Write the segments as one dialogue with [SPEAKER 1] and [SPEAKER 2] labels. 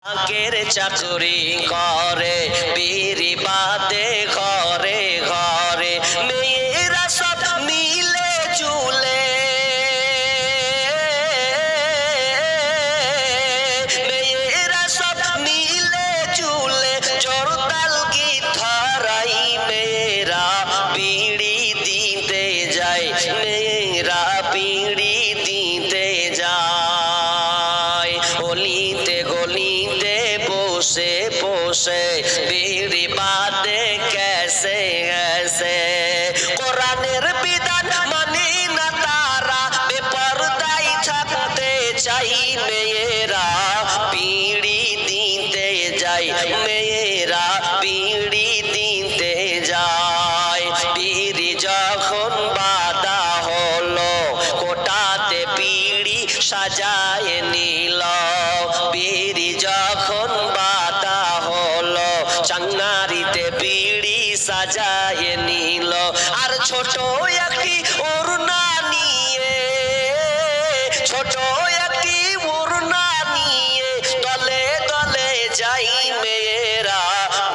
[SPEAKER 1] আকের চাকরি করে বিড়ি বাদে ঘরে ঘরে মেয়েরা সব মিলে চুলে মেয়েরা সব মিলে চুলে জোরতাল কি ধরাই মেয়েরা বিড়ি দিতে যায় মেয়েরা বিড়ি দিতে যায় অলিতে গলিতে বসে বসে বিড়ি বাদে कैसे ऐसे কোরআনের বিধান মানে না তারা বেপরদাই থাকতে চাই মেয়েরা বিড়ি দিতে যায় মেয়েরা বিড়ি দিতে যায় বিড়ি যখন বাঁধা হলো কোটাতে বিড়ি সাজায় নিল বিড়ি যখন বাঁধা হলো চাঙ্গারিতে বিড়ি সাজায় নিল আর ছোট একটি ওড়না নিয়ে ছোট একটি ওড়না নিয়ে দলে দলে যাই মেয়েরা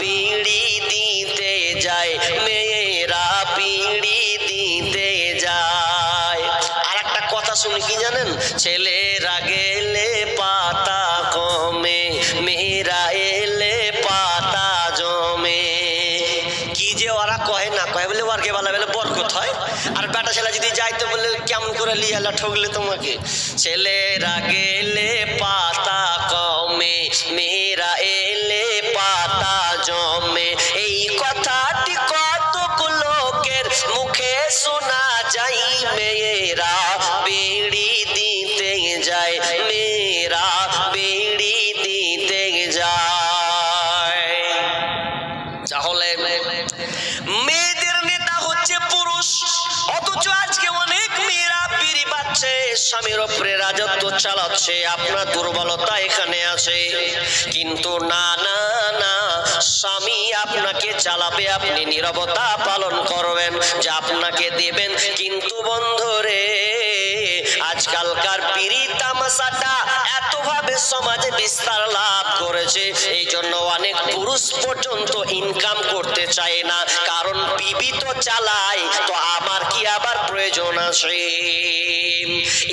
[SPEAKER 1] বিড়ি দিতে যায় মেয়েরা বিড়ি দিতে যায় আর একটা কথা শুনি কি জানেন ছেলেরা গেলে পাতা কমে মেয়েরা এলে পাতা জমে কি যে ওরা কয় না কয় বলে ওরকে বলা বলে বরকত হয় আর বেটা ছেলে যদি যাইতে বললে কেমন করে লিয়ালা ঠকলে তোমাকে ছেলেরা গেলে পাতা কমে মেয়েরা এলে পাতা জমে এই কথাটি কত লোকের মুখে শোনা যায় মেয়েরা বিড়ি দিতে যায় মেয়েরা বিড়ি দিতে যায় তাহলে মেয়েদের নেতা হচ্ছে পুরুষ অথচ আজকে অনেক মেয়েরা বিড়ি পাচ্ছে স্বামীর উপরে রাজত্ব চালাচ্ছে আপনার দুর্বলতা এখানে আছে কিন্তু না না না স্বামী আপনাকে চালাবে আপনি নীরবতা পালন করবেন যে আপনাকে দেবেন কিন্তু বন্ধুরে আজকালকার বিড়ি তামাশাটা এতভাবে সমাজে বিস্তার লাভ করেছে এই জন্য অনেক পুরুষ পর্যন্ত ইনকাম করতে চায় না কারণ বিবি তো চালায় তো আমার কি আবার প্রয়োজন আছে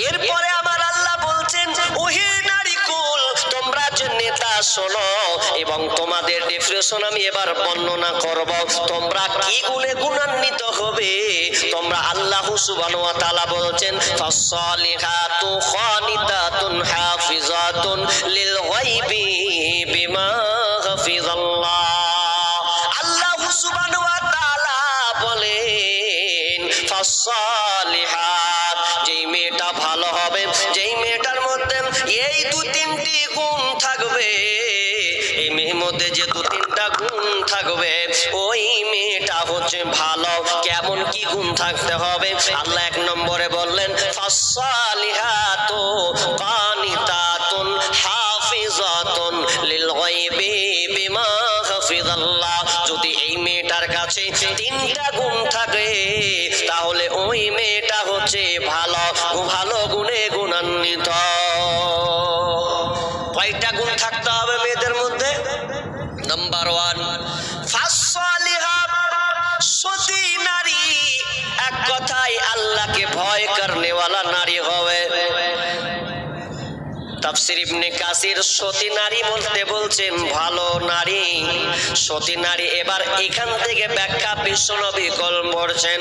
[SPEAKER 1] এরপরে আমার আল্লাহ বলছেন ওহে নারীকুল তোমরা যে নেতা শোনো এবং তোমাদের ডেফিনেশন আমি এবার বর্ণনা করব তোমরা কি গুণে গুণান্বিত হবে তোমরা আল্লাহ সুবহানাহু ওয়া তাআলা বলছেন ফাসসালিহাতু খানিতাতুন হাফিজাতুন লিল গায়বি বিমা হাফিজাল্লাহ আল্লাহ সুবহানাহু ওয়া তাআলা বলেন ফাসসালিহাত যেই মেয়েটা ভালো হবে যেই মেয়েটার মধ্যে এই দু তিনটি গুণ থাকবে এই মেয়ের মধ্যে যে দু তিনটা গুণ থাকবে ওই মেয়েটা হচ্ছে ভালো কেমন কি গুণ থাকতে হবে আল্লাহ এক নম্বরে বললেন ফাসসালিহাতু কানিতাতুন হাফিজাতুন লিল গায়বি বিমা হাফিজাল্লাহ যদি এই মেয়েটার কাছে তিনটা গুণ থাকে তাহলে ওই মেয়েটা হচ্ছে ভালো ভালো গুণে গুণান্বিত কয়টা গুণ থাকতে হবে মেয়েদের মধ্যে নাম্বার 1 ফাসসালিহাত সতী নারী এক কথায় আল্লাহকে ভয় করনে वाला নারী হবে তাফসীর ইবনে কাসির সতী নারী বলতে বলছেন ভালো নারী সতী নারী এবার এখান থেকে ব্যাখ্যা বিশ্বনবী করছেন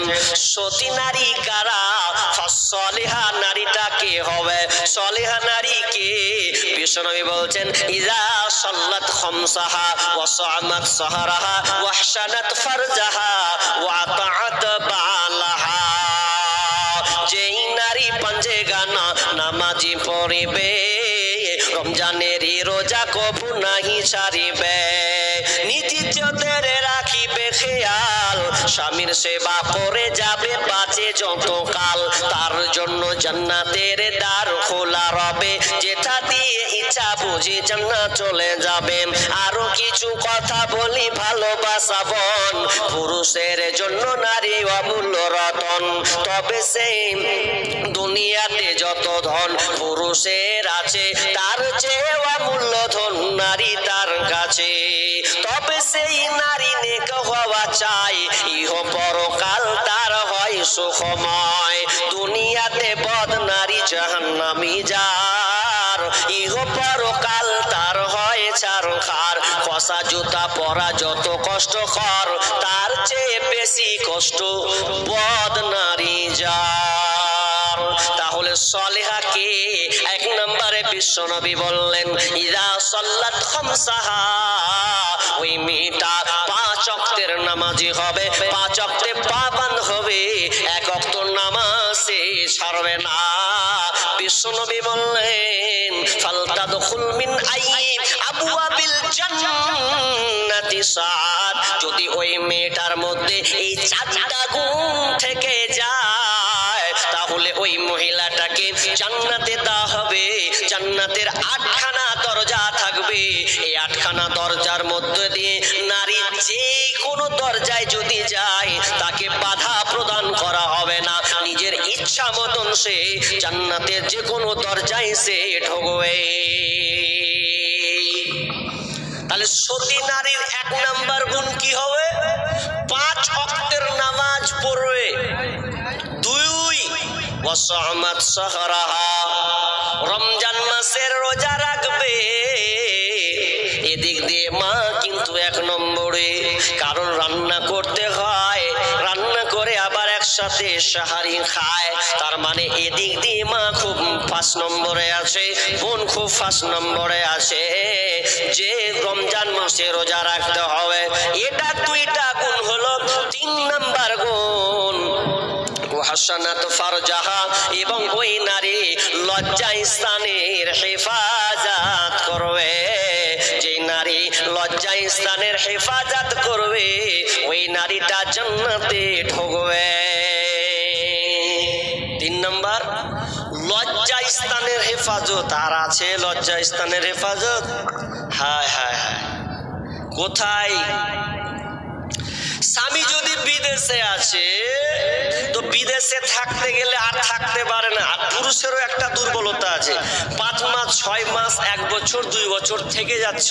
[SPEAKER 1] সতী নারী কারা ফাসসালিহা নারীটা কে হবে সালিহা নারী কে বিশ্বনবী বলছেন ইজা সাল্লাত খামসাহা ওয়া সামাত সাহরাহা ওয়া হসানাত ফারজাহা ওয়া আতাআত বালাহা যেই নারী পাঞ্জে গানা নামাজি পড়িবে রমজানের রোজা কবু নাহি ছাড়িবে নিজ ইজ্জতের রাখিবে খেয়াল স্বামীর সেবা করে যাবে বাঁচে যতকাল, তার জন্য জান্নাতের দ্বার খোলা রবে, যেটা দিয়ে ইচ্ছা বুঝি জান্নাত চলে যাবে। আরো কিছু কথা বলি ভালোবাসা বন, পুরুষের জন্য নারী অমূল্য রতন, তবে সেই দুনিয়াতে যত ধন পুরুষের আছে তার চেয়ে অমূল্য ধন নারী তার কাছে, তবে সেই নারী নেক হওয়া চাই, ইহ পরকাল তার হয় সুখময়। দুনিয়াতে বদ নারী জাহান্নামী যার, ইহ পরকাল তার হয় ছারখার। কষা জুতা পরা যত কষ্টকর, তার চেয়ে বেশি কষ্ট বদ নারী যার। তাহলে সলেহা কে? এক নম্বরে বিশ্বনবী বললেন ইদা সাল্লাত খামসাহা, ওই মেয়েটা 5 ওয়াক্তের নামাজি হবে, 5 ওয়াক্তে পাবন্দ হবে, 1 ওয়াক্ত নামাজে ছাড়বে না। বিশ্বনবী বললেন ফালতাদখুল মিন আইয়ি আবওয়াবিল জান্নাতি সাদ, যদি ওই মেয়েটার মধ্যে এই 4টা গুণ থেকে যায় তাহলে ওই মহিলাটাকে জান্নাতে দেওয়া হবে। জান্নাতের 8খানা দরজা থাকবে, এই 8খানা দরজার মধ্যে দিয়ে নারী যে কোনো দরজায় যদি যায় তাকে বাধা প্রদান করা হবে না, নিজের ইচ্ছা মতন সে জান্নাতের যে কোনো দরজায় সে ঢুকবে। তাহলে সতী নারীর 1 নাম্বার গুণ কি হবে? 5 ওয়াক্তের নামাজ পড়বে। 2 ওয়াসামাত সাহরাহা, রমজান মাসের রোজা রাখবে। এদিক দিয়ে মা কিন্তু 1 নম্বরে, কারণ রান্না করতে হয়, রান্না করে আবার একসাথে সাহারি খায়, তার মানে এদিক দিয়ে মা খুব 5 নম্বরে আছে, বোন খুব 5 নম্বরে আছে, যে রমজান মাসে রোজা রাখতে হবে। এটা 2টা গুণ হলো। 3 নাম্বার গুণ হাসানাত ফারজাহা, এবং ওই নারী লজ্জা স্থানের হেফাজত করবে। যে নারী লজ্জা স্থানের হেফাজত করবে ওই নারীটা জান্নাতে ঢুকবে। 3 নাম্বার লজ্জা স্থানের হেফাজত। আর আছে লজ্জা স্থানের হেফাজত? হায় হায় হায়, কোথায়? স্বামী যদি বিদেশে আছে তো বিদেশে থাকতে গেলে আর থাকতে পারে না। আর পুরুষেরও একটা দুর্বলতা আছে, 5 মাস 6 মাস 1 বছর 2 বছর থেকে যাচ্ছ,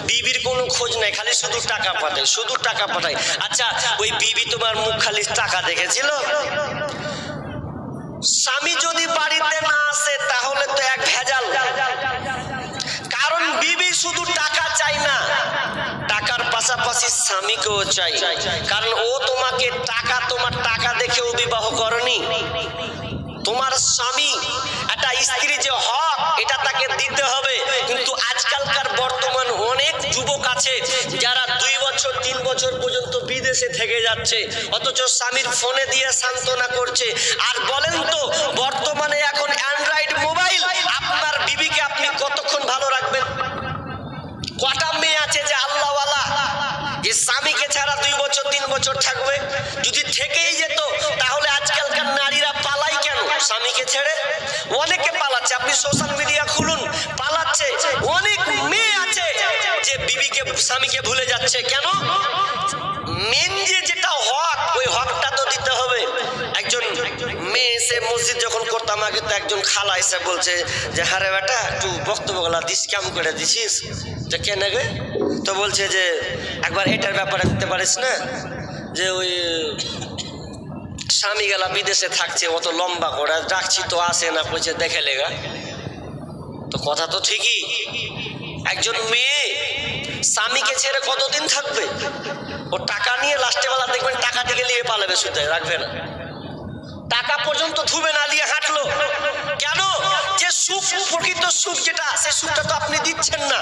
[SPEAKER 1] বিবির কোনো খোঁজ নাই, খালি শুধু টাকা পাঠায়, শুধু টাকা পাঠায়। আচ্ছা, ওই বিবি তোমার মুখ খালি টাকা দেখেছিল? স্বামী যদি বাড়িতে না আসে তাহলে তো এক ভেজাল, কারণ বিবি শুধু টাকা চাই না, টাকার পাশাপাশি স্বামীকেও চাই, কারণ ও তোমাকে টাকা, তোমার টাকা দেখেও বিবাহ করনি। তোমার স্বামী একটা স্ত্রী যে হক এটা তাকে দিতে হবে। কিন্তু আজকালকার বর্তমান অনেক যুবক আছে যারা 2 বছর 3 বছর পর্যন্ত বিদেশে থেকে যাচ্ছে, অথচ স্বামীর ফোনে দিয়ে সান্ত্বনা করছে। আর বলেন তো, বর্তমানে এখন অ্যান্ড্রয়েড মোবাইল, আপনার বিবিকে আপনি কতক্ষণ ভালো রাখবেন? কটা মেয়ে আছে যে আল্লাহওয়ালা, যে স্বামীকে ছাড়া 2 বছর 3 বছর থাকবে? যদি থেকেই যেত তাহলে আজকালকার নারীরা পালাই কেন স্বামীকে ছেড়ে? অনেকে পালাচ্ছে, আপনি সোশ্যাল মিডিয়া খুলুন, পালাচ্ছে। অনেক মেয়ে আছে যে বিবিকে, স্বামীকে ভুলে যাচ্ছে। কেন? মেন যেটা হক, ওই হকটা তো দিতে হবে। একজন মেয়ে এসে মসজিদ যখন করতাম আগে, তো একজন খালা এসে বলছে যে হারে বেটা একটু বক্তব্যগুলা দিস, কেমন করে দিছিস? যে কেন গে? তো বলছে যে একবার এটার ব্যাপারে দিতে পারিস না, যে ওই স্বামী গেলা বিদেশে থাকছে, অত লম্বা করে ডাকছি তো আসে না, বলছে দেখে লেগা। তো কথা তো ঠিকই, একজন মেয়ে স্বামীকে ছেড়ে কতদিন থাকবে? ও টাকা নিয়ে লাস্টে বেলা দেখবেন টাকা থেকে নিয়ে পালাবে, শুধু রাখবে না, টাকা পর্যন্ত ধুবে না দিয়ে হাঁটলো। কেন? যে সুখ, প্রকৃত সুখ যেটা, সে সুখটা তো আপনি দিচ্ছেন না,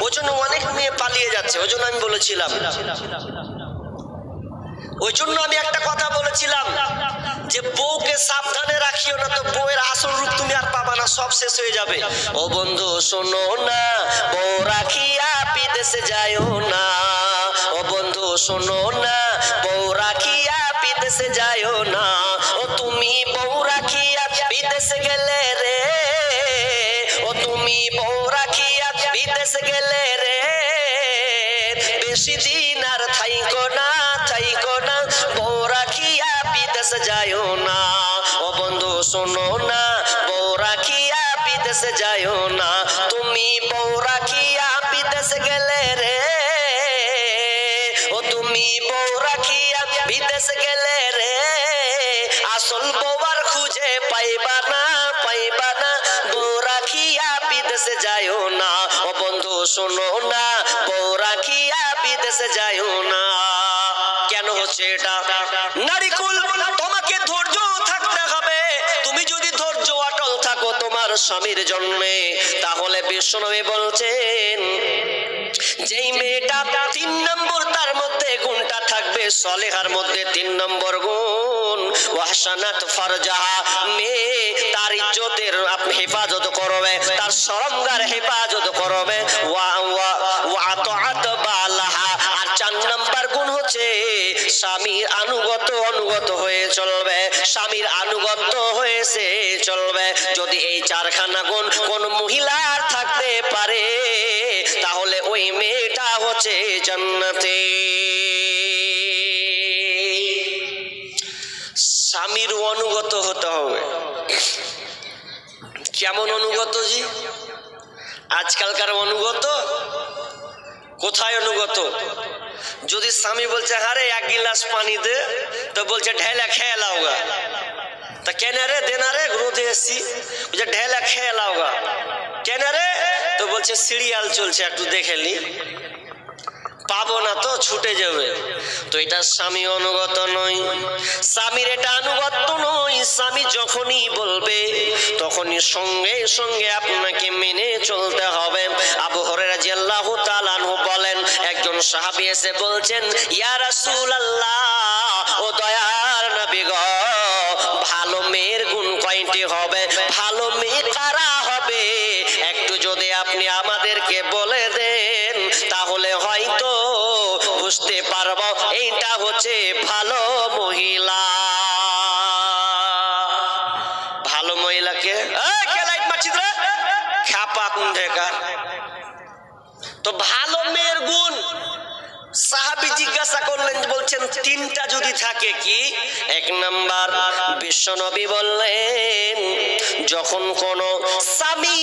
[SPEAKER 1] ওই জন্য অনেক মেয়ে পালিয়ে যাচ্ছে। ওই জন্য আমি বলেছিলাম, ওই জন্য আমি একটা কথা বলেছিলাম যে বউকে সাবধানে রাখিও না, তো বউয়ের আসল রূপ তুমি আর পাবা না, সব শেষ হয়ে যাবে। ও বন্ধু শোনো না, বউ রাখিয়া বিদেশে যাইও না। ও বন্ধু শোনো না, বউ রাখিয়া বিদেশে যাইও না, ও তুমি বউ রাখিয়া বিদেশে গেলে রে, ও তুমি বউ রাখিয়া বিদেশে গেলে রে, বেশি দিন আর থাইকো না, থাইকো না, বউ রাখিয়া বিদেশে যাইও না। ও বন্ধু শোনো না, বউ রাখিয়া বিদেশে যাইও না, তুমি বউ রাখিয়া বিদেশে গেলে রে, ও তুমি বউ রাখিয়া বিদেশে গেলে রে, আসল বউ আর খুঁজে পাইবা না, পাইবা না, বউ রাখিয়া বিদেশে যাইও না। ও বন্ধু শোনো না, বউ রাখিয়া বিদেশে যাইও না। কেন হচ্ছে এটা? নারীকুল, তোমাকে ধৈর্য থাকতে হবে। তুমি যদি ধৈর্য অটল থাকো তোমার স্বামীর জন্যে, তাহলে বিশ্বনবী বলছেন যেই মেয়েটা 3 নম্বর তার মধ্যে গুণটা থাকবে, সলেহার মধ্যে 3 নম্বর গুণ, ওয়াহসানাত ফারজাহা, মেয়ে তার ইজ্জতের হেফাজত করবে, তার শরমগার হেফাজত করবে, ওয়া আতাআত বালাহা। আর 4 নম্বর গুণ হচ্ছে স্বামীর অনুগত হয়ে চলবে, স্বামীর আনুগত্য হয়েছে চলবে। যদি এই 4খানা গুণ কোন মহিলার থাকতে পারে, তাহলে ওই মেয়েটা হচ্ছে জান্নাতে। স্বামীর অনুগত হতে হবে। কেমন অনুগত জি? আজকালকার অনুগত কোথায় অনুগত? যদি স্বামী বলছে হারে 1 গিলাস পানি দে, তো বলছে ঢেলা খেয়ে লাওগা। তা কেন রে? দেনা রে, রোদে এসছি, বলছে ঢেলা খেয়ে লাওগা। কেন রে? তো বলছে সিরিয়াল চলছে, একটু দেখে নি, পাবো না তো ছুটে যাবে। তো এটা স্বামী অনুগত নয়, স্বামীর এটা আনুগত্য নয়। স্বামী যখনই বলবে তখনই সঙ্গে সঙ্গে আপনাকে মেনে চলতে হবে। আবু হুরায়রা রাদিয়াল্লাহু তাআলা আনহু বলেন, একজন সাহাবী এসে বলছেন, ইয়া রাসূলুল্লাহ, ও দয়ার নবী গো, ভালো মেয়ের গুণ কয়টি হবে? ভালো মেয়ে কারা হবে? একটু যদি আপনি আমাদেরকে বলে দেন, তাহলে হয়তো বুঝতে পারবো এইটা হচ্ছে ভালো মহিলা। ভালো মহিলাকে খ্যাপা কোন ঢেকা। তো ভালো মেয়ের গুণ সাহাবী জিজ্ঞাসা করলেন, বলছেন 3টা যদি থাকে কি? 1 নাম্বার, বিশ্বনবী বললেন যখন কোন স্বামী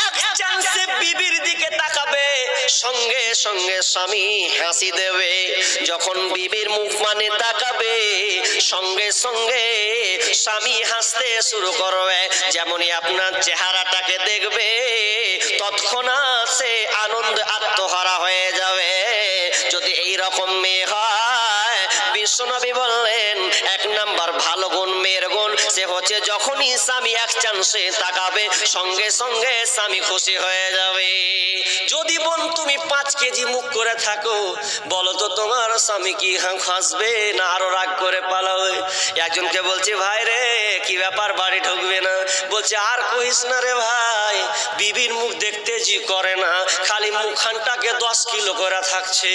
[SPEAKER 1] এক চান্সে বিবির দিকে তাকাবে, সঙ্গে সঙ্গে স্বামী হাসি দেবে। যখন বিবির মুখ মানে তাকাবে, সঙ্গে সঙ্গে স্বামী হাসতে শুরু করবে। যেমনই আপনার চেহারাটাকে দেখবে, তৎক্ষণাৎ সে আনন্দ আত্মহারা হয়ে যাবে। যদি এই রকম মেয়ে হয়, বিশ্বনবী বললেন 1 নাম্বার ভালো গুণ মেয়ের গুণ, সে হচ্ছে যখনই স্বামী এক চান্সে তাকাবে, সঙ্গে সঙ্গে স্বামী খুশি হয়ে যাবে। যদি বোন তুমি 5 কেজি মুখ করে থাকো, বলো তো তোমার স্বামী কি হাসবে না আরো রাগ করে পালাবে? একজনকে বলছি, ভাই রে কি ব্যাপার, বাড়ি ঢুকবে না? বলছে আর কইস না রে ভাই, বিবির মুখ দেখতে জি করে না, খালি মুখখানটাকে 10 কিলো করে থাকছে,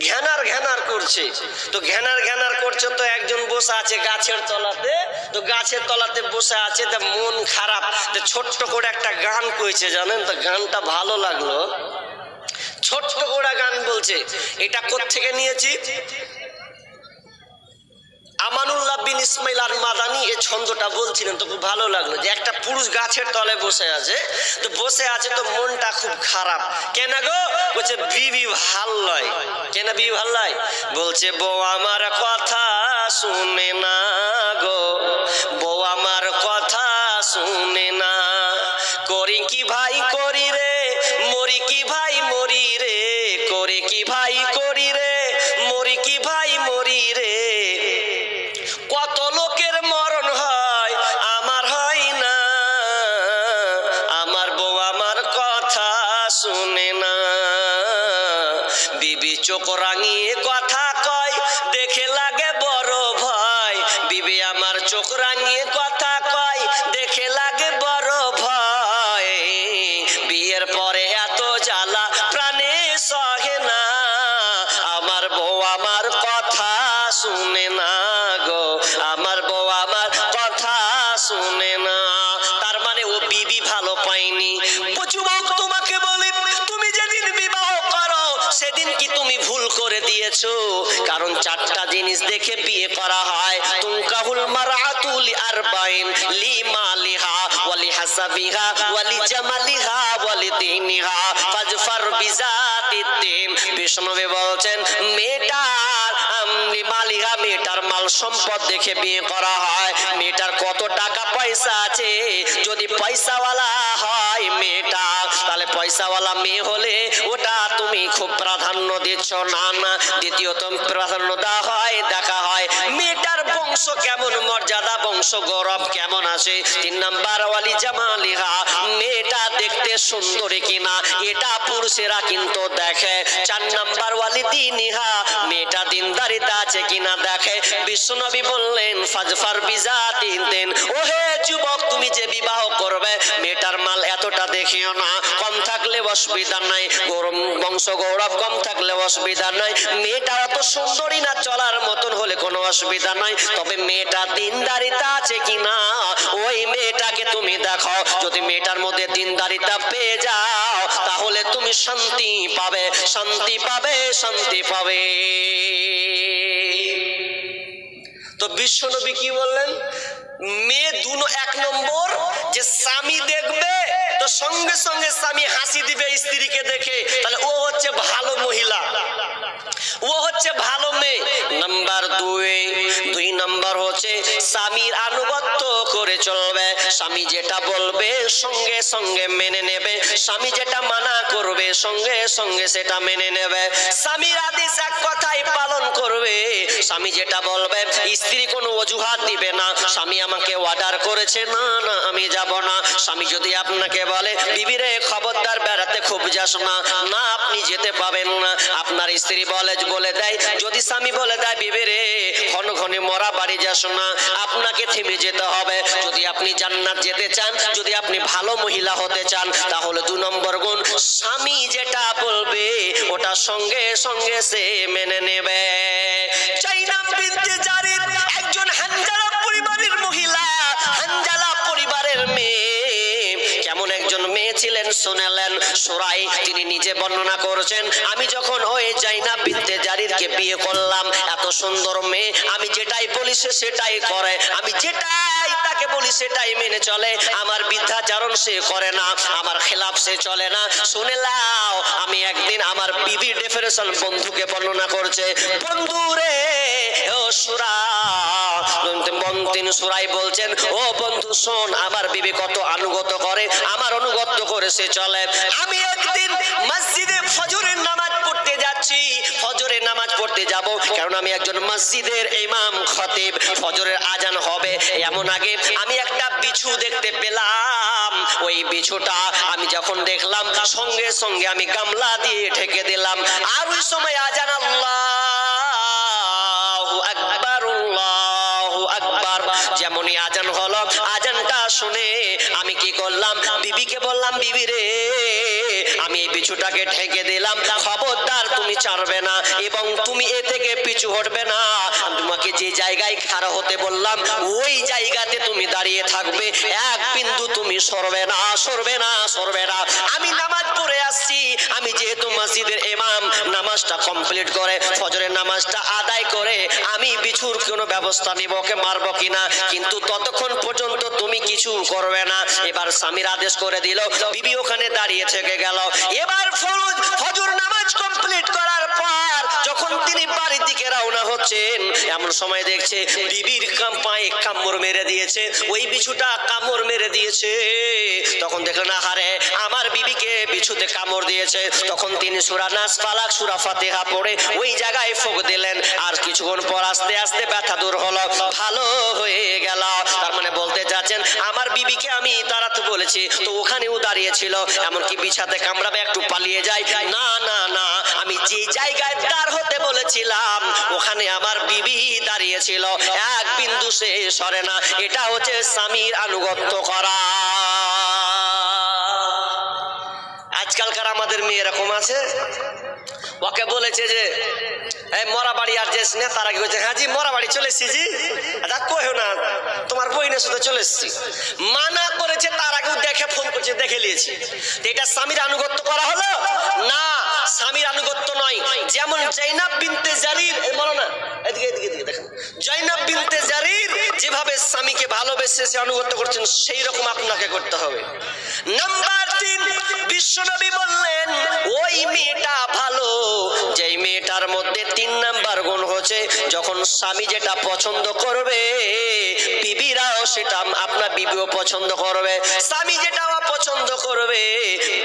[SPEAKER 1] ঘ্যানার ঘ্যানার করছে। তো ঘ্যানার করছে, তো একজন বসে আছে গাছের তলাতে, তো গাছের তলাতে বসে আছে, তা মন খারাপ, তো ছোট্ট করে একটা গান কইছে, জানেন তো? গানটা ভালো লাগলো, ছোট্ট করে গান বলছে। এটা কোত্থেকে নিয়েছি? আমানুল্লাহ বিন ইসমাইল আর মাদানী এই ছন্দটা বলছিলেন, তো খুব ভালো লাগলো যে একটা পুরুষ গাছের তলে বসে আছে, তো বসে আছে, তো মনটা খুব খারাপ। কেন গো? বলছে বিবি ভাল লয়। কেন বিবি ভাল লয়? বলছে বউ আমার কথা শুনে না গো, বউ আমার কথা শুনে না, করি কি ভাই করি রে, মরি কি ভাই মরি রে, করে কি ভাই করি রে, মরি কি ভাই মরি রে, কত লোকের মরণ হয় আমার হয় না, আমার বউ আমার কথা শুনে না। বিবি চোখ রাঙিয়ে কথা কয়, দেখে লাগে বড় ভয়, বিবি আমার চোখ রাঙিয়ে কথা কয়, দেখে লাগে বড় ভয়, বিয়ের পরে এত জ্বালা প্রাণে সহে না, আমার বউ আমার কথা দেখেছো? কারণ চারটা জিনিস দেখে বিয়ে করা হয়। তুনকাহুল মারআতু লিআরবাইন, লিমালিহা ওয়া লিহাসাবিহা ওয়া লিজামালিহা ওয়া লিদীনিহা ফাজফার বিজাতিদ্দীন। বিষ্ণুনবী বলছেন মেয়েটার লিমালিহা, মেয়েটার মাল সম্পদ দেখে বিয়ে করা হয়। মেয়েটার কত টাকা পয়সা আছে, যদি পয়সাওয়ালা হয় মেয়েটা, তাহলে পয়সাওয়ালা মেয়ে হলে ওটা তুমি খুব প্রাধান্য দিচ্ছ না। না, দ্বিতীয়ত প্রাধান্য দেওয়া হয়, দেখা হয় মেয়েটার বংশ কেমন, মর্যাদা বংশ গৌরব কেমন আছে। 3 নাম্বার ওয়ালি জামালিহা, মেয়েটা দেখতে সুন্দরী কিনা এটা পুরুষেরা কিন্তু দেখে। 4 নাম্বার ওয়ালি দীনিহা, মেয়েটা দিনদারিতা আছে কিনা দেখে। বিশ্বনবী বললেন ফাজফার বিজাতিদ্দীন, ওহে যুবক, তুমি যে বিবাহ করবে মেয়েটার মাল এতটা দেখিও না, কম থাকলে অসুবিধা নাই, বংশ গৌরব কম থাকলে অসুবিধা নাই, মেয়েটা অত সুন্দরী না, চলার মতন হলে কোনো অসুবিধা নাই, তবে মেয়েটা দিনদারিতা আছে কিনা ওই মেয়েটাকে তুমি দেখো। যদি মেয়েটার মধ্যে দিনদারিতা পেয়ে যাও তাহলে তুমি শান্তি পাবে, শান্তি পাবে, শান্তি পাবে। তো বিশ্বনবী কি বললেন? মেয়ে দুনো 1 নম্বর যে স্বামী দেখবে তো সঙ্গে সঙ্গে স্বামী হাসি দিবে স্ত্রীকে দেখে, তাহলে ও হচ্ছে ভালো মহিলা, ও হচ্ছে ভালো মেয়ে। নাম্বার 2 নাম্বার হচ্ছে স্বামীর আনুগত্য করে চলবে। স্বামী যেটা বলবে সঙ্গে সঙ্গে মেনে নেবে, স্বামী যেটা মানা করবে সঙ্গে সঙ্গে সেটা মেনে নেবে। স্বামীর আদেশ এক কথাই পালন করবে। স্বামী যেটা বলবে, স্ত্রী কোনো অজুহাত দিবে না। স্বামী আমাকে অর্ডার করেছে, না না আমি যাব না। স্বামী যদি আপনাকে বলে বিবিরে খবরদার বেড়াতে খুব যাস না, না আপনি যেতে পাবেন না। আপনার স্ত্রী বলে দেয়, যদি স্বামী বলে দেয় বিবিরে ঘন ঘনে মরা বাড়ি যাস না, আপনাকে থেমে যেতে হবে। যদি আপনি জান্নাত যেতে চান, যদি আপনি ভালো মহিলা হতে চান, তাহলে 2 নম্বর গুণ, স্বামী যেটা বলবে ওটা সঙ্গে সঙ্গে সে মেনে নেবে। জাইনাব বিনতে জারির একজন হানজালা পরিবারের মহিলা, হানজালা পরিবারের মেয়ে। কেমন একজন মেয়ে ছিলেন শুনেলেন সুরাই, তিনি নিজে বর্ণনা করেছেন, আমি যখন ওই জাইনাব বিনতে জারিরকে বিয়ে করলাম, এত সুন্দর মেয়ে, আমি যেটাই বলি সে সেটাই করে, আমি যেটাই তাকে বলি সেটাই মেনে চলে, আমার বিদ্যাচারণ সে করে না, আমার খেলাফ সে চলে না। শুনে লাও, আমি একদিন আমার বিবির ডেফিনেশন বন্ধুকে বর্ণনা করছে, বন্ধু রে ও সুরা, সুরাই বলছেন, ও বন্ধু শোন, আমার বিবি কত আনুগত্য করে, আমার অনুগত্য করে সে চলে। আমি একদিন মসজিদে ফজরের নামাজ পড়তে যাচ্ছি, ফজরের নামাজ পড়তে যাব, কারণ আমি একজন মসজিদের ইমাম খতিব। ফজরের আজান হবে এমন আগে আমি একটা বিছু দেখতে পেলাম। ওই বিছুটা আমি যখন দেখলাম সঙ্গে সঙ্গে আমি গামলা দিয়ে ঢেকে দিলাম। আর ওই সময় আজান, আল্লাহু আকবার, আল্লাহু আকবার, যেমনই আজান হলো, আজানটা শুনে আমি কি করলাম, বিবিকে বললাম, বিবি রে আমি এই বিছুটাকে ঢেকে দিলাম, খবরদার তুমি ছাড়বে না এবং তুমি এ থেকে পিছু হটবে না। তোমাকে যে জায়গায় খাড়া হতে বললাম ওই জায়গাতে তুমি দাঁড়িয়ে থাকবে, এক বিন্দু তুমি সরবে না, সরবে না, সরবে না। আমি নামাজ পড়ে আসছি, আমি যেহেতু মসজিদের ইমাম, নামাজটা কমপ্লিট করে ফজরের নামাজটা আদায় করে আমি বিছুর কোনো ব্যবস্থা নিব, ওকে মারবো কিনা, কিন্তু ততক্ষণ পর্যন্ত তুমি কিছু করবে না। এবার স্বামীর আদেশ করে দিল, বিবি ওখানে দাঁড়িয়ে থেকে গেল। এবার ফজর নামাজ কমপ্লিট করার পর যখন তিনি বাড়ির দিকে রওনা হচ্ছেন, এমন সময় দেখছে বিবির পায়ে কামড় মেরে দিয়েছে, ওই বিছুটা কামড় মেরে দিয়েছে। তখন দেখলেন আহারে আমার বিবিকে বিছুতে কামড় দিয়েছে। তখন তিনি সূরা নাস, ফালাক, সূরা ফাতিহা পড়ে ওই জায়গায় ফুঁক দিলেন। আর কিছুক্ষণ পর আস্তে আস্তে ব্যথা দূর হলো, ভালো হয়ে গেল। তার মানে বলতে যাচ্ছেন আমার বিবিকে আমি তাড়াতে বলেছি, তো ওখানেও দাঁড়িয়ে ছিল, এমনকি বিছাতে কামড়াবে একটু পালিয়ে যায়, না না না, আমি যে জায়গায় দাঁড় হতে বলেছিলাম ওখানে আমার বিবি দাঁড়িয়ে ছিল, এক বিন্দু সে সরে না। এটা হচ্ছে স্বামীর আনুগত্য করা। আজকালকার আমাদের মেয়ে এরকম আছে, ওকে বলেছে যে মরা বাড়ি আর যাস না, তারা কি বলছে, হ্যাঁ জি মরা বাড়ি চলে এসছি জি, কহেও না তোমার বইনের সাথে চলে এসছি, মানা করেছে, তার আগেও দেখে ফোন করছে, দেখে নিয়েছি। এটা স্বামীর আনুগত্য করা হলো না, স্বামীর আনুগত্য নয়। যেমন জাইনাব বিনতে জারির ভালোবেসে সে আনুগত্য করছেন, সেই রকম আপনাকে করতে হবে। নাম্বার 3, বিশ্বনবী বললেন ওই মেয়েটা ভালো যেই মেয়েটার মধ্যে 3 নাম্বার গুণ হচ্ছে, যখন স্বামী যেটা পছন্দ করবে বিবিরাও সেটা, আপনার বিবিও পছন্দ করবে, স্বামী যেটা অপছন্দ করবে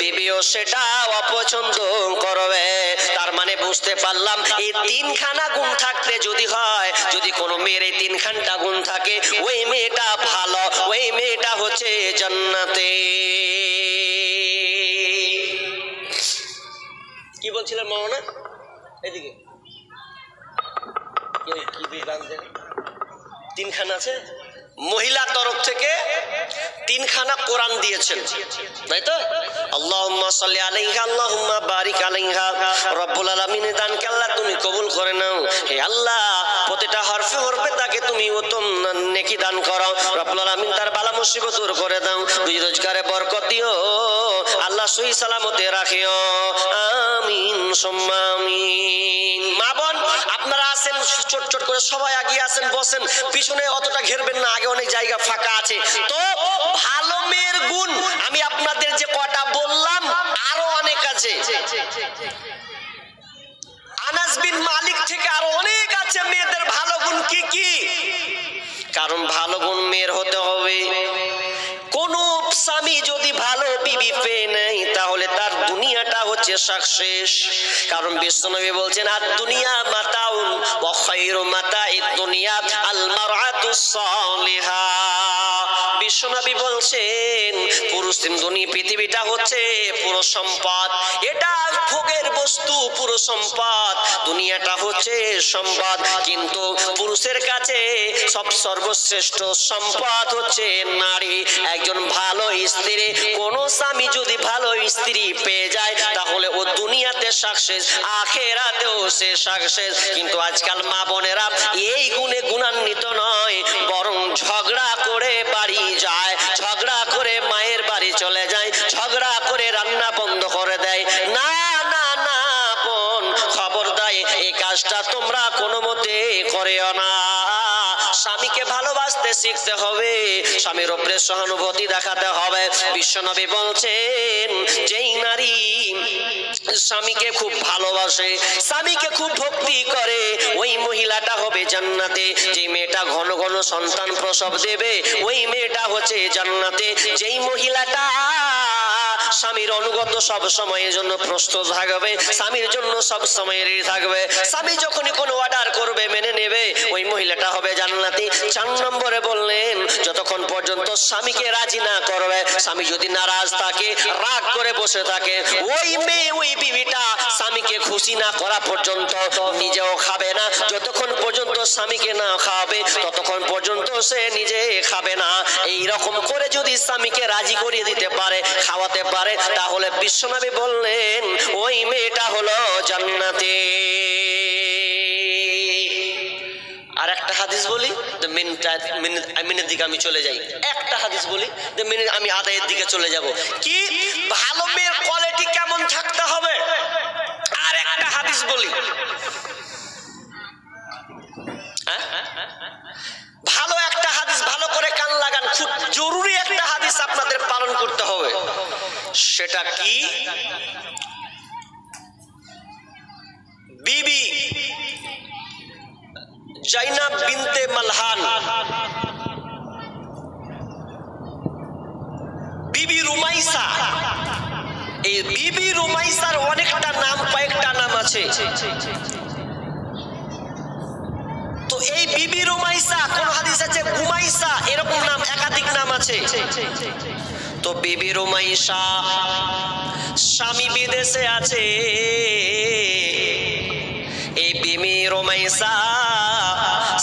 [SPEAKER 1] বিবিও সেটা অপছন্দ করবে। তার মানে বুঝতে পারলাম এই 3খানা গুণ থাকতে যদি হয়, যদি কোনো মেয়ের এই 3খানটা গুণ থাকে, ওই মেয়েটা ভালো, ওই মেয়েটা হচ্ছে জান্নাতে। কি বলছিলেন মাওলানা? এদিকে কি বিধান দেন? 3খানা আছে, মহিলা তরফ থেকে 3খানা কোরআন দিয়েছেন, তাই তো? আল্লাহুম্মা সাল্লি আলাইহা, আল্লাহুম্মা বারিক আলাইহা। রব্বুল আলামিন দানকে আল্লাহ তুমি কবুল করে নাও। হে আল্লাহ, প্রতিটা হরফে হরফে তাকে তুমি উত্তম নেকি দান করো। রব্বুল আলামিন তার বালা মুসিবত দূর করে দাও, রুজি রোজগারে বরকত দিও, আল্লাহ সহি সালামতে রাখিও। আমিন সুম্মা আমিন। মা বোন আপনারা আছেন, ছোট ছোট করে সবাই আগিয়ে আসেন, বসেন, পিছনে অতটা ঘেরবেন না, আগে অনেক জায়গা ফাঁকা আছে। তো ভালো মেয়ের গুণ আমি আপনাদের যে কটা বললাম আরো অনেক আছে। আনাস বিন মালিক থেকে আরো অনেক আছে মেয়েদের ভালো গুণ। কি কি? কারণ ভালো গুণ মেয়ের হতে হবে। কোন স্বামী যদি ভালো বিবি পেয়ে নেয় তাহলে তার দুনিয়াটা হচ্ছে সাকসেস। কারণ বিশ্বনবী বলছেন আর দুনিয়া মাতাউন ওয়া খায়রু মাতাইদ দুনিয়া আল মারআতুস সালিহা। বিশ্বনবী বলছেন পুরুষ দুনিয়া পৃথিবীটা হচ্ছে পুরো সম্পদ, এটা ভোগের বস্তু, পুরো সম্পদ, দুনিয়াটা হচ্ছে সম্পদ, কিন্তু পুরুষের কাছে সব সর্বশ্রেষ্ঠ সম্পদ হচ্ছে নারী। একজন ভালো স্ত্রী, কোন স্বামী যদি ভালো স্ত্রী পেয়ে যায় তাহলে ও দুনিয়াতে সাকসেস, আখেরাতেও সে সাকসেস। কিন্তু আজকাল মা বোনেরা এই গুণে গুণান্বিত নয়, বরং ঝগড়া করে বাড়ি যায়, ঝগড়া করে মায়ের বাড়ি চলে যায়, ঝগড়া করে রান্না বন্ধ করে দেয়। না না না বোন, খবরদার এই কাজটা তোমরা কোনো মতে করিও না। স্বামীকে ভালোবাসতে শিখতে হবে, স্বামীর উপরে সহানুভূতি দেখাতে হবে। বিশ্বনবী বলছেন যেই নারী স্বামীকে খুব ভালোবাসে, স্বামীকে খুব ভক্তি করে, ওই মহিলাটা হবে জান্নাতে। যেই মেয়েটা ঘন ঘন সন্তান প্রসব দেবে ওই মেয়েটা হচ্ছে জান্নাতে। যেই মহিলাটা স্বামীর অনুগত সব সময়ের জন্য প্রস্তুত থাকবে, স্বামীর জন্য সব সময় রেডি থাকবে, স্বামী যখনই কোনো অর্ডার করবে মেনে নেবে, ওই মহিলাটা হবে জান্নাতি। 4 নম্বরে বললেন যতক্ষণ পর্যন্ত স্বামীকে রাজি না করবে, স্বামী যদি নারাজ থাকে, রাগ করে বসে থাকে, ওই মেয়ে ওই বিবিটা স্বামীকে খুশি না করা পর্যন্ত নিজেও খাবে না। যতক্ষণ পর্যন্ত স্বামীকে না খাওয়াবে ততক্ষণ পর্যন্ত সে নিজে খাবে না। এই রকম করে যদি স্বামীকে রাজি করিয়ে দিতে পারে, খাওয়াতে পারে, তাহলে বিশ্বনবী বললেন ওই মেয়েটা হলো জান্নাতে। আর একটা হাদিস বলি, মিনিটের দিকে আমি চলে যাই। একটা হাদিস বলি, আমি আদায়ের দিকে চলে যাব। কি ভালো মেয়ের কোয়ালিটি কেমন থাকতে হবে? আর একটা হাদিস বলি, ভালো একটা হাদিস, ভালো করে কান লাগান, খুব জরুরি একটা হাদিস আপনাদের পালন করতে হবে। সেটা কি? বিবি জাইনাব বিনতে মালহান, বিবি রুমাইসা, এই বিবি রুমাইসার অনেকটা নাম, কয়েকটা নাম আছে। তো এই বিবি রুমাইসা, কোন হাদিস আছে গুমাইসা, এরকম নাম একাধিক নাম আছে। তো বিবি রুমাইসা স্বামী বিদেশে আছে, এই বিবি রুমাইসা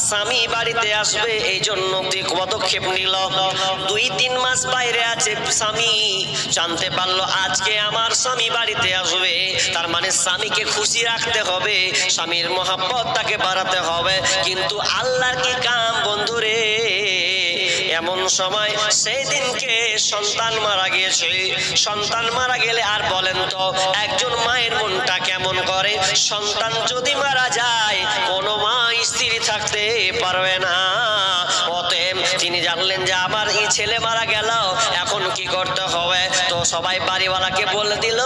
[SPEAKER 1] স্বামী বাড়িতে আসবে এই জন্য পদক্ষেপ নিল। 2-3 মাস বাইরে আছে স্বামী, জানতে পারলো আজকে আমার স্বামী বাড়িতে আসবে, তার মানে স্বামীকে খুশি রাখতে হবে, স্বামীর মহব্বত তাকে বাড়াতে হবে। কিন্তু আল্লাহর কি কাম বন্ধুরে, এমন সময় সেই দিনকে সন্তান মারা গিয়েছে। সন্তান মারা গেলে আর বলেন তো একজন মায়ের মনটা কেমন করে? সন্তান যদি মারা যায় কোনো মা স্থির থাকতে পারবে না। অতএব তিনি জানলেন যে আমার এই ছেলে মারা গেল, এখন কি করতে হবে? তো সবাই বাড়িওয়ালাকে বলে দিল,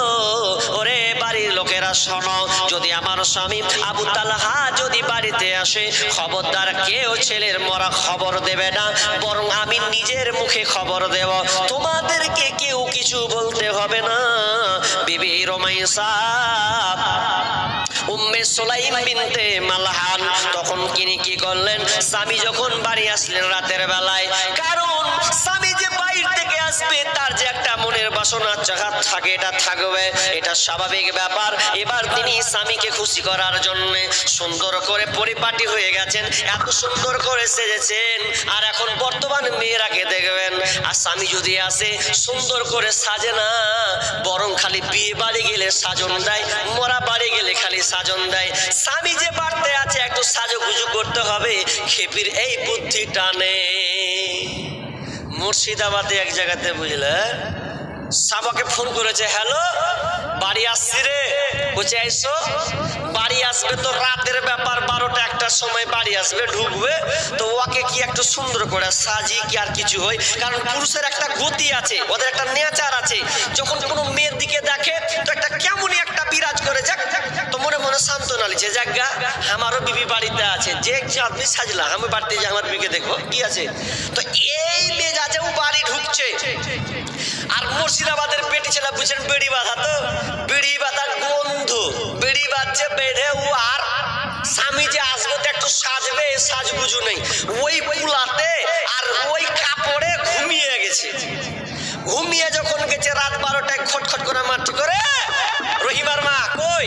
[SPEAKER 1] ওরে বাড়ির লোকেরা শোনো, যদি আমার স্বামী আবু তালহা যদি বাড়িতে আসে, খবরদার কেউ ছেলের মরা খবর দেবে না, বরং আমি নিজের মুখে খবর দেব, তোমাদেরকে কেউ কিছু বলতে হবে না। বিবি রুমাইসা উম্মে সুলাইম বিনতে মালহান তখন তিনি কি করলেন, স্বামী যখন বাড়ি আসলেন রাতের বেলায়, কারণ স্বামী যে বাইরে থেকে আসবে তার যে একটা মনের বাসনা চাহাত থাকে, এটা থাকবে, এটা স্বাভাবিক ব্যাপার। এবার তিনি স্বামীকে খুশি করার জন্য সুন্দর করে পরিপাটি হয়ে গেছেন, এত সুন্দর করে সেজেছেন। আর এখন বর্তমান মেয়েরাকে দেখবেন, আর স্বামী যদি আসে সুন্দর করে সাজে না, বরং খালি বিয়ে বাড়ি গেলে সাজন দেয়, মরা বাড়ি গেলে খালি সাজন দেয়। স্বামী যে বাড়তে আছে একটু সাজুগুজু করতে হবে, খেপির এই বুদ্ধি টানে। মুর্শিদাবাদে এক জায়গাতে বুঝলে সাবাকে ফোন করেছে, হ্যালো বাড়ি আসছি রে, বলছে আইসো। বাড়ি আসবে তো রাতের ব্যাপার, 12টা 1টার সময় বাড়ি আসবে, ঢুকবে, তো ওকে কি একটু সুন্দর করে সাজি কি আর কিছু হয়, কারণ পুরুষের একটা গতি আছে, ওদের একটা নেচার আছে, যখন কোনো মেয়ের দিকে দেখে তো একটা কেমনই একটা বিরাজ করে, যাক তো মনে মনে সান্ত্বনা লিছে, যাজ্ঞা আমারও বিবি বাড়িতে আছে, যে আপনি সাজলা আমি বাড়িতে যে আমার বিবিকে দেখবো কি আছে। তো এই মেজাজেও বাড়ি ঢুকছে। আর মুর্শিদাবাদের পেটি ছেলে বুঝছেন বেড়ি বাঁধা, তো বেড়ি বাঁধার গন্ধ, বেড়ি বাঁধছে বেঁধে, ও আর স্বামী যে আসবে তো একটু সাজবে, সাজগুজু নেই, ওই পুলাতে আর ওই কাপড়ে ঘুমিয়ে গেছে। ঘুমিয়ে যখন গেছে রাত 12টায় খটখট করে মারতে করে, রহিমার মা কই,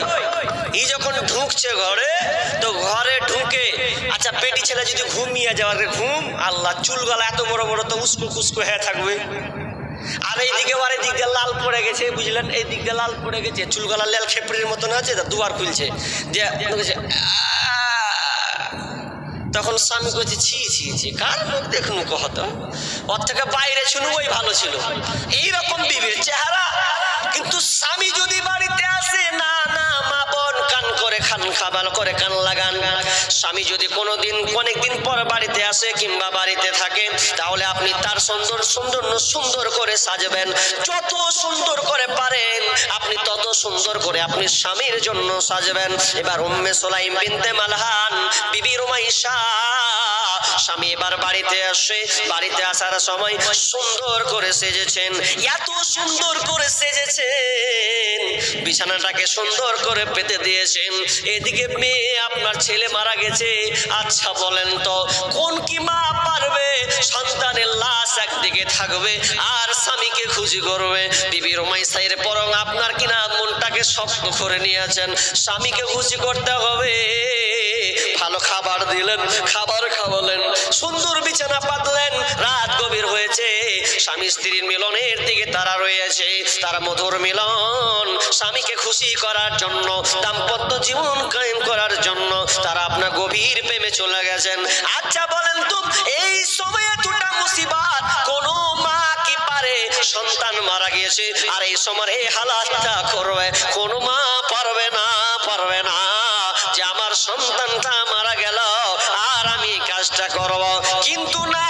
[SPEAKER 1] এই যখন ঢুকছে ঘরে, তো ঘরে ঢুকে আচ্ছা পেটি ছেলে যদি ঘুমিয়ে যাওয়ার ঘুম, আল্লাহ চুলগলা এত বড় বড় তো উস্কো কুস্কো হয়ে থাকবে, আর এইদিকে আর এই দিক দিয়ে লাল পড়ে গেছে, বুঝলেন, এই দিক দিয়ে লাল পড়ে গেছে, চুলগলা লাল খেপড়ির মতন আছে, দুয়ার খুলছে যে তখন স্বামী কইছে ছি ছি ছি, কার মুখ দেখুন কহত, ওর থেকে বাইরে শুনু ওই ভালো ছিল, এইরকম বিবির চেহারা। কিন্তু স্বামী যদি বাড়িতে আসে, না না মা বোন কান করে খান খাবার করে কান লাগান, স্বামী যদি কোনোদিন অনেকদিন পর বাড়িতে আসে কিংবা বাড়িতে থাকে, তাহলে আপনি তার সুন্দর সুন্দর সুন্দর করে সাজবেন, যত সুন্দর করে পারেন আপনি তত সুন্দর করে আপনি স্বামীর জন্য সাজবেন। এবার উম্মে সুলাইম বিনতে মালহান বিবি রুমাইসা স্বামী এবার বাড়িতে আসে, বাড়িতে আসার সময় সুন্দর করে সেজেছেন, এত সুন্দর করে সেজেছেন, বিছানাটাকে সুন্দর করে পেতে দিয়েছেন। এদিকে মেয়ে আপনার ছেলে মারা গেছে, আচ্ছা বলেন তো কোন কি মা পারবে সন্তানের লাশ একদিকে থাকবে আর স্বামীকে খুশি করবে? বিবি রুমাইসা এর পরং আপনার কিনা মনটাকে শক্ত করে নিয়েছেন, স্বামীকে খুশি করতে হবে, ভালো খাবার দিলেন, খাবার খাওয়ালেন, সুন্দর বিছানা পাতলেন, রাত গভীর হয়েছে, স্বামী স্ত্রীর মিলনের দিকে তারা রয়েছে, তারা মধুর মিলন, স্বামীকে খুশি করার জন্য, দাম্পত্য জীবন কায়েম করার জন্য তারা আপনার গভীর প্রেমে চলে গেছেন। আচ্ছা বলেন তো এই সময়ে দুটা মুসিবত কোন মা কি পারে, সন্তান মারা গিয়েছে আর এই সময় এই হালাতটা করবে? কোন মা পারবে না, পারবে না যে আমার সন্তানটা মারা গেল আর আমি কাজটা করব। কিন্তু না,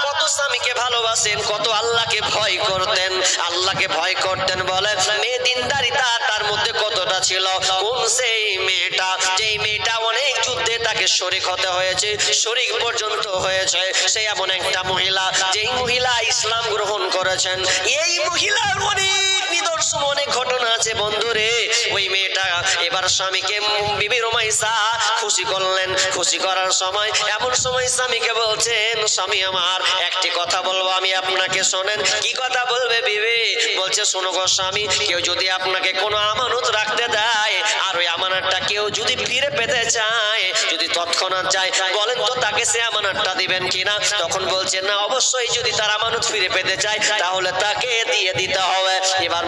[SPEAKER 1] কত স্বামীকে ভালোবাসেন, কত আল্লাহকে ভয় করতেন, আল্লাহকে ভয় করতেন বলে মেয়ে দিনদারিতা তার মধ্যে কতটা ছিল। কোন সেই মেয়েটা, যেই মেয়েটা অনেক যুদ্ধে তাকে শরীক হতে হয়েছে, শরীক পর্যন্ত হয়েছে, সে এমন একটা মহিলা যেই মহিলা ইসলাম গ্রহণ করেছেন। এই মহিলার অনেক নিদর্শন, অনেক ঘটনা আছে বন্ধুরে। ওই মেয়েটা এবার স্বামীকে বিবি রুমাইসা খুশি করলেন, খুশি করার সময় এমন সময় স্বামীকে বলছেন, স্বামী আমার একটি কথা বলবো আমি আপনাকে, শোনেন। কি কথা বলবে বিবি? বলছে শোনো গো স্বামী, কেউ যদি আপনাকে কোনো আমানত রাখতে দেয় আর ওই আমানতটা কেউ যদি ফিরে পেতে চায়, যদি তৎক্ষণাৎ চায়, বলেন তো তাকে সে আমানতটা দিবেন কিনা? তখন বলছে না, অবশ্যই যদি তার আমানত ফিরে পেতে চায় তাহলে তাকে দিয়ে দিতে হবে। এবার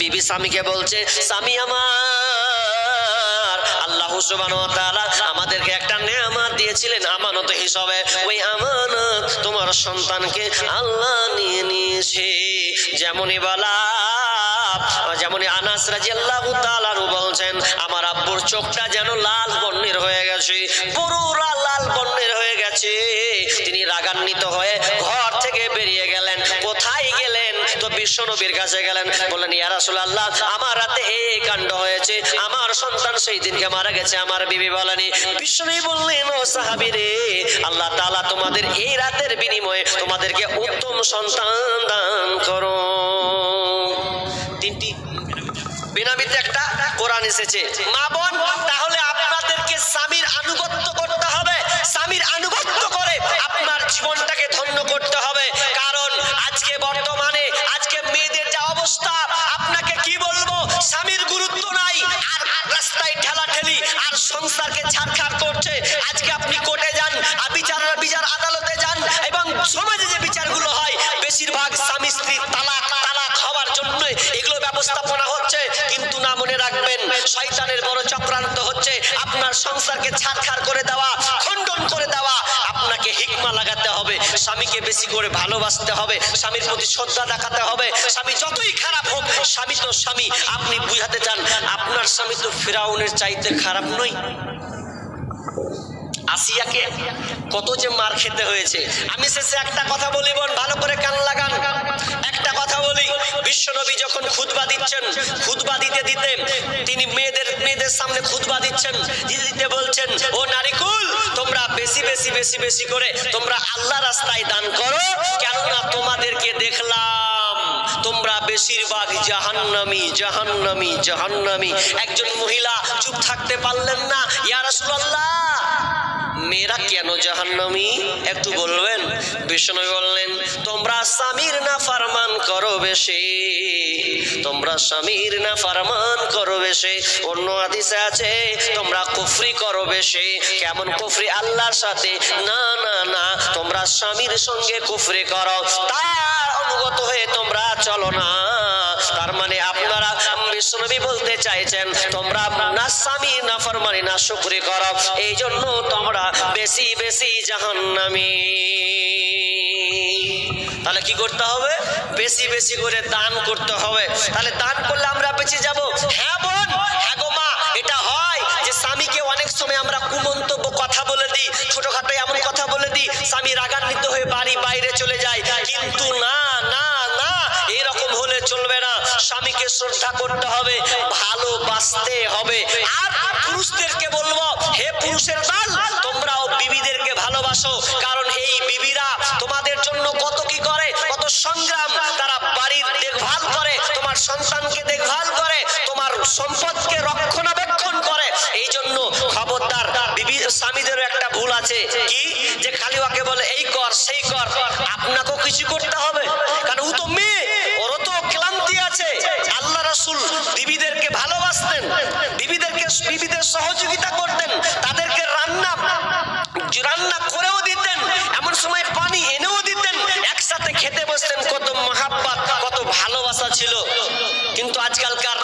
[SPEAKER 1] বিবি স্বামীকে বলছে, স্বামী আমার, আল্লাহ সুবহানাহু ওয়া তাআলা আমাদেরকে একটা নেয়ামত দিয়েছিলেন আমানত হিসাবে, ওই আমানত তোমার সন্তানকে আল্লাহ নিয়ে নিয়েছে। যেমনই বলা, যেমন আনাস রাদিয়াল্লাহু তাআলা বলছেন, আমার আব্বুর চোখটা যেন লাল বর্ণের হয়ে গেছে, পুরো লাল বর্ণের হয়ে গেছে, তিনি রাগান্বিত হয়ে ঘর থেকে বেরিয়ে গেলেন। কোথায় গেলেন? তো বিশ্বনবীর কাছে গেলেন, বললেন ইয়া রাসূলুল্লাহ, আমার রাতে এই কাণ্ড হয়েছে, আমার সন্তান সেই দিনকে মারা গেছে, আমার বিবি বলেনি। বিশ্বনবী বললেন, ও সাহাবী রে, আল্লাহ তাআলা তোমাদের এই রাতের বিনিময়ে তোমাদেরকে উত্তম সন্তান দান করো। তিনটি বিনামিতে একটা কোরআন এসেছে। মা বোন, তাহলে আপনাদেরকে স্বামীর আনুগত্য করতে হবে, স্বামীর আনুগত্য করে আপনার জীবনটাকে ধন্য করতে হবে। কারণ আজকে বর্তমানে আজকে মেয়েদের যা অবস্থা, আপনাকে কি বলবো, স্বামীর গুরুত্ব নাই, আর রাস্তায় ঠেলাঠেলি আর সংসারকে ছাড়খাড় করছে। আজকে আপনি কোর্টে যান, বিচার আদালতে যান, এবং সমাজে যে বিচারগুলো হয় বেশিরভাগ স্বামী স্ত্রী তালাক হওয়ার জন্য এগুলো ব্যবস্থাপনা হচ্ছে। কিন্তু না, মনে রাখবেন, শয়তানের বড় চক্রান্ত হচ্ছে আপনার সংসারকে ছাড়খাড় করে দেওয়া, খণ্ডন করে দেওয়া। আপনাকে হিকমা লাগাতে হবে, স্বামীকে বেশি করে ভালোবাসতে হবে, স্বামীর প্রতি শ্রদ্ধা দেখাতে হবে। স্বামী যতই খারাপ হোক, স্বামী তো স্বামী। আপনি বুঝাতে চান আপনার স্বামী তো ফিরাউনের চাইতে খারাপ নয়। আসিয়াকে কত যে মার খেতে হয়েছে। আমি শেষে একটা কথা বলি, বোন ভালো করে কান লাগান, একটা কথা বলি। বিশ্বনবী যখন খুতবা দিচ্ছেন, খুতবা দিতে দিতে তিনি মেয়েদের সামনে খুতবা দিচ্ছেন, দিতে বলছেন, ও নারীকুল, তোমরা বেশি বেশি বেশি বেশি করে তোমরা আল্লাহ রাস্তায় দান করো, কেননা তোমাদেরকে দেখলাম তোমরা বেশিরভাগ জাহান্নামী জাহান্নামী জাহান্নামী। একজন মহিলা চুপ থাকতে পারলেন না, ইয়া রাসূলুল্লাহ, মেয়েরা কেন জাহান্নামী একটু বলবেন? বিষ্ণু বললেন, তোমরা স্বামীর নাফরমান করো বেশি, তোমরা স্বামীর নাফরমান করো বেশি। অন্য হাদিসে আছে তোমরা কুফরি করো বেশি। কেমন কুফরি? আল্লাহর সাথে না না না, তোমরা স্বামীর সঙ্গে কুফরি করো, তার অনুগত হয়ে তোমরা চলো না। তার মানে আপনারা, বিশ্বনবী বলতে চাইছেন, তোমরা না স্বামীর নাফরমানি না শুকরি করো, এই জন্য তোমরা বেশি বেশি জাহান্নামী। তাহলে কি করতে হবে? বেশি বেশি করে দান করতে হবে। তাহলে দান করলে আমরা বেঁচে যাব। হ্যাঁ বোন, হ্যাঁ গো মা, এটা হয় যে স্বামীকে অনেক সময় আমরা কুমন্তব্য কথা বলে দিই, ছোটখাটো এমন কথা বলে দিই, স্বামী রাগান্বিত হয়ে বাড়ি বাইরে চলে যায়। কিন্তু না না না, এরকম হলে চলবে না। স্বামীকে শ্রদ্ধা করতে হবে, ভালোবাসতে হবে। আর পুরুষদেরকে বলবো, হে পুরুষের দল, তোমরাও বিবিদেরকে ভালোবাসো। কারণ এই বিবিরা তোমাদের জন্য কত কি করে, কত সংগ্রাম। তারা বাড়ির দেখভাল করে, তোমার সন্তানকে দেখভাল করে, তোমার সম্পদকে রক্ষণাবেক্ষণ করে। এই জন্য খবরদার, বিবি স্বামীদেরও একটা ভুল আছে, কি যে খালি ওকে বলে এই কর সেই কর। আপনাকেও কিছু করতে হবে, কারণ ও তো মেয়ে, ওরও তো ক্লান্তি আছে। আল্লাহ রাসূল বিবিদেরকে ভালোবাসতেন, বিবিদের সহযোগিতা করতেন, তাদেরকে রান্না করেও দিতেন, এমন সময় পানি এনেও দিতেন, একসাথে খেতে বসতেন। কত মহাব্বত, কত ভালোবাসা ছিল। কিন্তু আজকালকার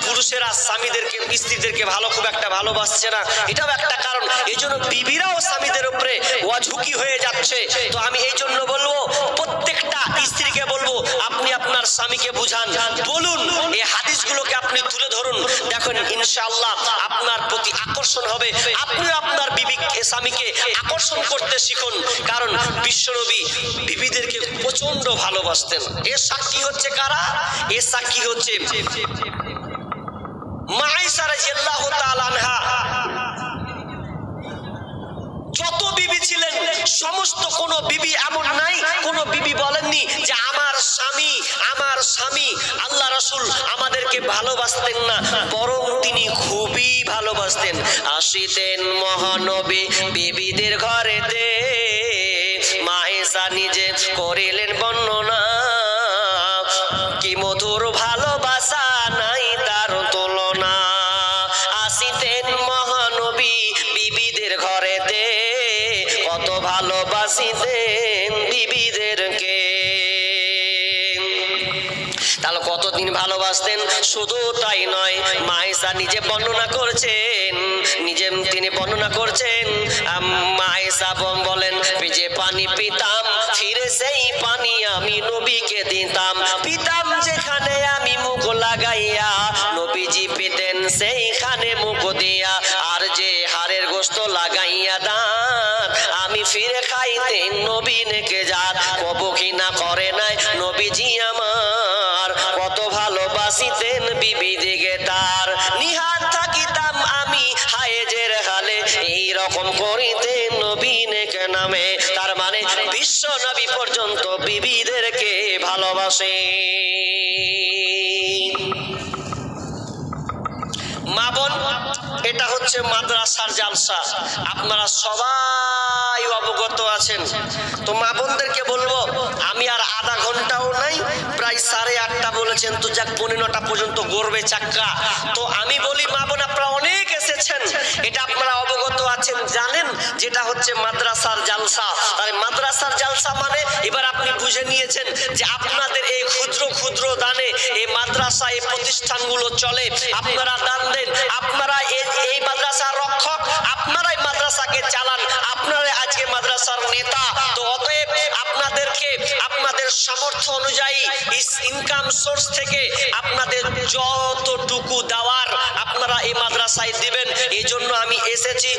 [SPEAKER 1] পুরুষেরা স্বামীদেরকে, স্ত্রীদেরকে খুব একটা ভালোবাসছে না, এটাও একটা কারণ। এই জন্য বিবিরাও স্বামীদের উপরে অঝুঁকি হয়ে যাচ্ছে। তো আমি এই জন্য বলবো, প্রত্যেকটা স্ত্রীকে বলবো, আপনি আপনার স্বামীকে বুঝান, বলুন, এই হাদিসগুলোকে আপনি তুলে ধরুন। দেখুন ইনশাআল্লাহ আপনার প্রতি আকর্ষণ হবে। আপনিও আপনার স্বামীকে আকর্ষণ করতে শিখুন। কারণ বিশ্বনবী বিবিদেরকে প্রচন্ড ভালোবাসতেন। এর সাক্ষী হচ্ছে কারা? এর সাক্ষী হচ্ছে মা আয়েশা রাদিয়াল্লাহু তাআলা আনহা। যত বিবি ছিলেন সমস্ত, কোন বিবি এমন নাই, কোন বিবি বলেননি যে আমার স্বামী আল্লাহ রাসূল আমাদেরকে ভালোবাসতেন না, বরং তিনি খুবই ভালোবাসতেন। আসিতেন মহানবী বিবিদের ঘরেতে, মা আয়েশা নিজে করিলেন বর্ণনা, কি মধুর ভালোবাসা, নাই তার তুলনা। আসিতেন মহানবী বিবিদের ঘরেতে, কত ভালোবাসিতেন বিবিদেরকে। তাহলে কতদিন ভালোবাসতেন? শুধু তাই নয়, মা আয়েশা নিজে বর্ণনা করছেন, তিনি বর্ণনা করছেন। মা আয়েশা বলেন, যে পানি পিতাম, ফিরে সেই পানি আমি নবীকে দিতাম, পিতাম যেখানে আমি মুখ লাগাইয়া, নবীজি পেতেন সেইখানে মুখ দিয়া, আর যে হাড়ের গোশত লাগাইয়া দাঁত আমি ফিরে খাইতে নবী নেকে যার, কবু কি না করে নাই নবীজি আমার, কত ভালোবাসিতেন বিবি দিকে তার। নিহাত থাকিতাম আমি হায়েজের হালে, এই রকম করিতেন নবী নেকে নামে। তার মানে বিশ্ব নবী পর্যন্ত বিবিদেরকে ভালোবাসে। মা বোন, এটা হচ্ছে মাদ্রাসার জালসা, আপনারা সবাই অবগত আছেন। তো মা বোনদেরকে বলবো, আমি আর আধা ঘন্টাও নাই, প্রায় 8:30 বলেছেন, তো যাক 9:15 পর্যন্ত গড়বে চাক্কা। তো আমি বলি মা বোন, আপনারা অনেক এসেছেন, এটা আপনারা অবগত আছেন, জানেন যেটা হচ্ছে মাদ্রাসার জালসা। তাহলে মাদ্রাসার জালসা মানে এবার আপনি বুঝে নিয়েছেন যে আপনাদের এই ক্ষুদ্র ক্ষুদ্র দানে এই মাদ্রাসা, এই প্রতিষ্ঠানগুলো চলে। আপনারা দান দেন, আপনারা এই মাদ্রাসার রক্ষক, আপনারাই মাদ্রাসাকে চালান, আপনারাই আজকে মাদ্রাসার নেতা। তো অতএব আপনাদেরকে আপনাদের সামর্থ্য অনুযায়ী ইনকাম সোর্স থেকে আপনাদের যতটুকু দেওয়ার আপনারা এই মাদ্রাসায় দিবেন। এই জন্য আমি এসেছি।